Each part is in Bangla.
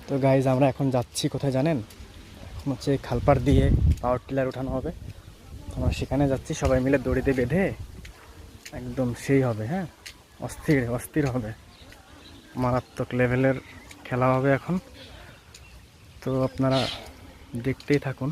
তো গাইজ আমরা এখন যাচ্ছি কোথায় জানেন? এখন হচ্ছে খালপাড় দিয়ে পাওয়ার টিলার উঠানো হবে। আমরা সেখানে যাচ্ছি, সবাই মিলে দড়িতে বেঁধে একদম সেই হবে। হ্যাঁ, অস্থির অস্থির হবে, মারাত্মক লেভেলের খেলা হবে এখন। তো আপনারা দেখতেই থাকুন।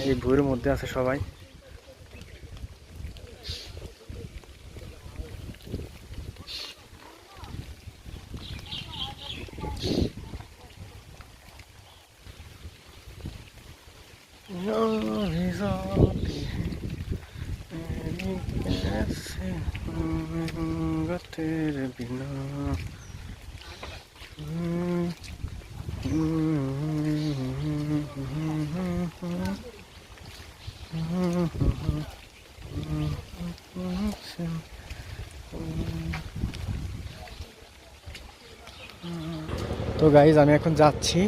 এই ভুঁয়ের মধ্যে আছে সবাই। তো গাইজ আমি এখন যাচ্ছি,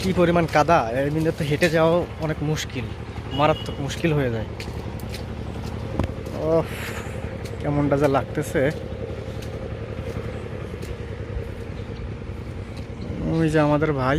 কি পরিমাণ কাদা! এর মধ্যে তো হেঁটে যাওয়া অনেক মুশকিল, মারাত্মক মুশকিল হয়ে যায়। ও, কেমনটা যা লাগতেছে। ওই যে আমাদের ভাই